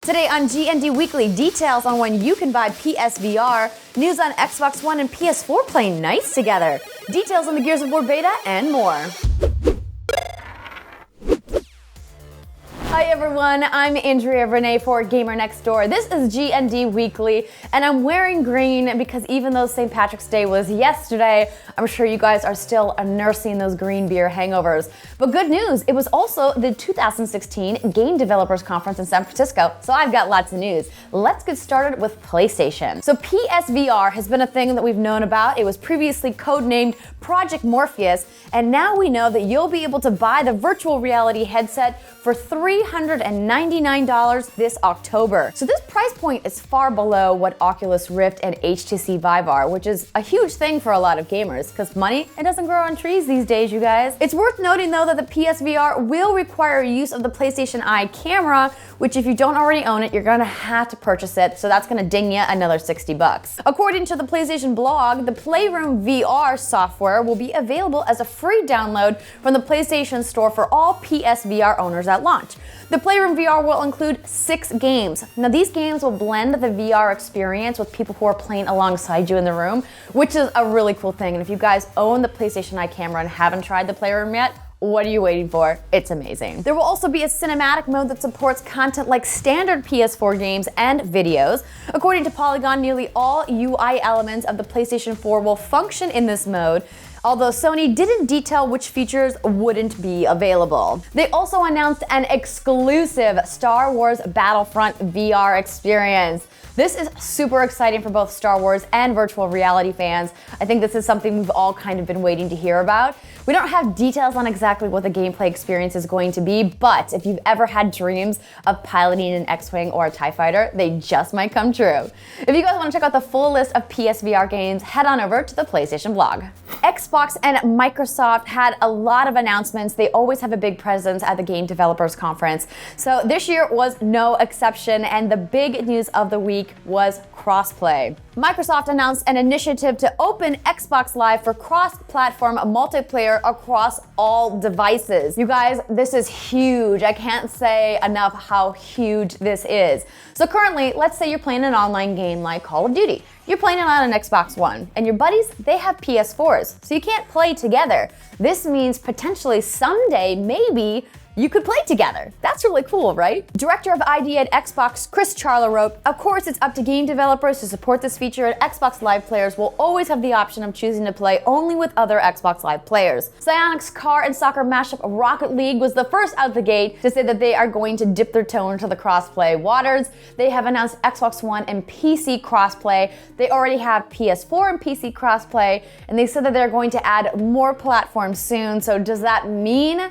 Today on GND Weekly, details on when you can buy PSVR, news on Xbox One and PS4 playing nice together, details on the Gears of War beta, and more. Hi everyone, I'm Andrea Rene for Gamer Next Door. This is GND Weekly, and I'm wearing green because even though St. Patrick's Day was yesterday, I'm sure you guys are still nursing those green beer hangovers. But good news, it was also the 2016 Game Developers Conference in San Francisco, so I've got lots of news. Let's get started with PlayStation. So PSVR has been a thing that we've known about. It was previously codenamed Project Morpheus, and now we know that you'll be able to buy the virtual reality headset for $399 this October. So this price point is far below what Oculus Rift and HTC Vive are, which is a huge thing for a lot of gamers, because money, it doesn't grow on trees these days, you guys. It's worth noting though that the PSVR will require use of the PlayStation Eye camera, which if you don't already own it, you're gonna have to purchase it, so that's gonna ding you another 60 bucks. According to the PlayStation blog, the Playroom VR software will be available as a free download from the PlayStation Store for all PSVR owners at launch. The Playroom VR will include 6 games. Now these games will blend the VR experience with people who are playing alongside you in the room, which is a really cool thing. And if you guys own the PlayStation Eye camera and haven't tried the Playroom yet, what are you waiting for? It's amazing. There will also be a cinematic mode that supports content like standard PS4 games and videos. According to Polygon, nearly all UI elements of the PlayStation 4 will function in this mode, although Sony didn't detail which features wouldn't be available. They also announced an exclusive Star Wars Battlefront VR experience. This is super exciting for both Star Wars and virtual reality fans. I think this is something we've all kind of been waiting to hear about. We don't have details on exactly what the gameplay experience is going to be, but if you've ever had dreams of piloting an X-Wing or a TIE fighter, they just might come true. If you guys want to check out the full list of PSVR games, head on over to the PlayStation blog. Xbox and Microsoft had a lot of announcements. They always have a big presence at the Game Developers Conference. So this year was no exception, and the big news of the week was crossplay. Microsoft announced an initiative to open Xbox Live for cross-platform multiplayer across all devices. You guys, this is huge. I can't say enough how huge this is. So currently, let's say you're playing an online game like Call of Duty. You're playing it on an Xbox One, and your buddies, they have PS4s, so you can't play together. This means potentially someday, maybe, you could play together. That's really cool, right? Director of ID at Xbox, Chris Charla wrote, "Of course, it's up to game developers to support this feature, and Xbox Live players will always have the option of choosing to play only with other Xbox Live players." Psyonix's car and soccer mashup Rocket League was the first out the gate to say that they are going to dip their toe into the crossplay waters. They have announced Xbox One and PC crossplay. They already have PS4 and PC crossplay, and they said that they're going to add more platforms soon. So does that mean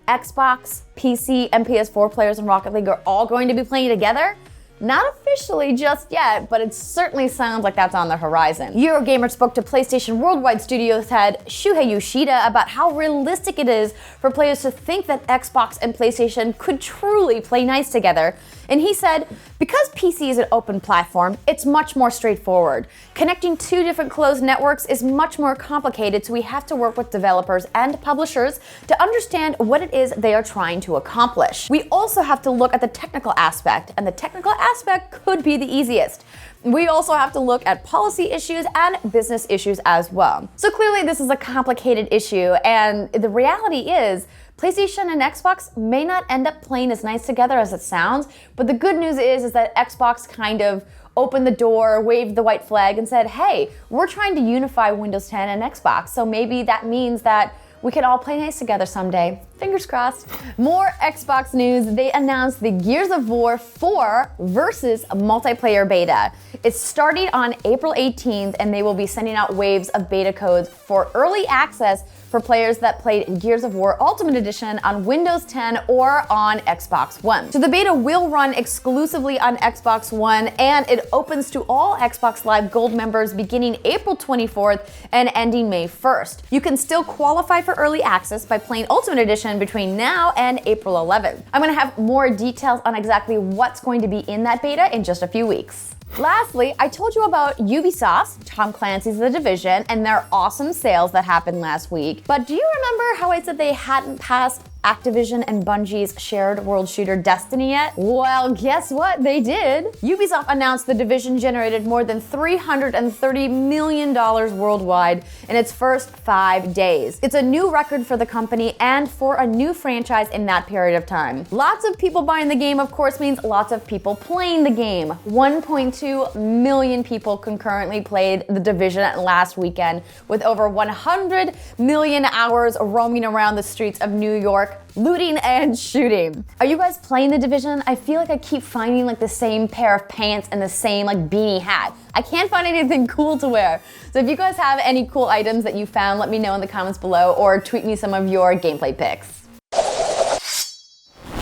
Xbox, PC, and PS4 players in Rocket League are all going to be playing together? Not officially just yet, but it certainly sounds like that's on the horizon. Eurogamer spoke to PlayStation Worldwide Studios head Shuhei Yoshida about how realistic it is for players to think that Xbox and PlayStation could truly play nice together. And he said, because PC is an open platform, it's much more straightforward. Connecting 2 different closed networks is much more complicated, so we have to work with developers and publishers to understand what it is they are trying to accomplish. We also have to look at the technical aspect, and the technical aspect could be the easiest. We also have to look at policy issues and business issues as well. So clearly this is a complicated issue, and the reality is PlayStation and Xbox may not end up playing as nice together as it sounds, but the good news is that Xbox kind of opened the door, waved the white flag, and said, hey, we're trying to unify Windows 10 and Xbox, so maybe that means that we can all play nice together someday. Fingers crossed. More Xbox news. They announced the Gears of War 4 versus multiplayer beta. It's starting on April 18th, and they will be sending out waves of beta codes for early access for players that played Gears of War Ultimate Edition on Windows 10 or on Xbox One. So the beta will run exclusively on Xbox One, and it opens to all Xbox Live Gold members beginning April 24th and ending May 1st. You can still qualify for early access by playing Ultimate Edition between now and April 11th. I'm gonna have more details on exactly what's going to be in that beta in just a few weeks. Lastly, I told you about Ubisoft's Tom Clancy's The Division and their awesome sales that happened last week. But do you remember how I said they hadn't passed Activision and Bungie's shared world shooter Destiny yet? Well, guess what? They did. Ubisoft announced The Division generated more than $330 million worldwide in its first 5 days. It's a new record for the company and for a new franchise in that period of time. Lots of people buying the game, of course, means lots of people playing the game. 1.2 million people concurrently played The Division last weekend, with over 100 million hours roaming around the streets of New York, looting and shooting. Are you guys playing The Division? I feel like I keep finding like the same pair of pants and the same like beanie hat. I can't find anything cool to wear. So if you guys have any cool items that you found, let me know in the comments below or tweet me some of your gameplay pics.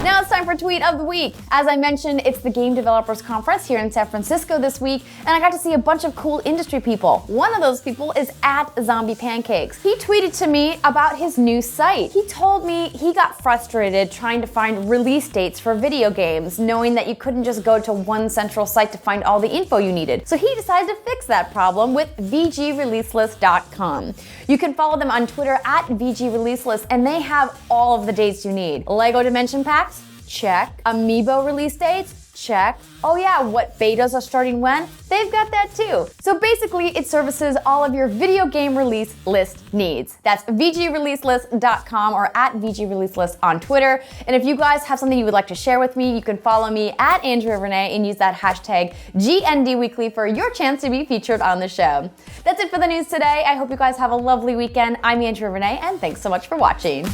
Now it's time for Tweet of the Week. As I mentioned, it's the Game Developers Conference here in San Francisco this week, and I got to see a bunch of cool industry people. One of those people is @ZombiePancakes. He tweeted to me about his new site. He told me he got frustrated trying to find release dates for video games, knowing that you couldn't just go to one central site to find all the info you needed. So he decided to fix that problem with VGReleaseList.com. You can follow them on Twitter @VGReleaseList, and they have all of the dates you need. Lego Dimension Packs? Check. Amiibo release dates? Check. Oh yeah, what betas are starting when? They've got that too. So basically, it services all of your video game release list needs. That's VGReleaseList.com or @VGReleaseList on Twitter. And if you guys have something you would like to share with me, you can follow me @Andrea Rene and use that hashtag GND Weekly for your chance to be featured on the show. That's it for the news today. I hope you guys have a lovely weekend. I'm Andrea Rene, and thanks so much for watching.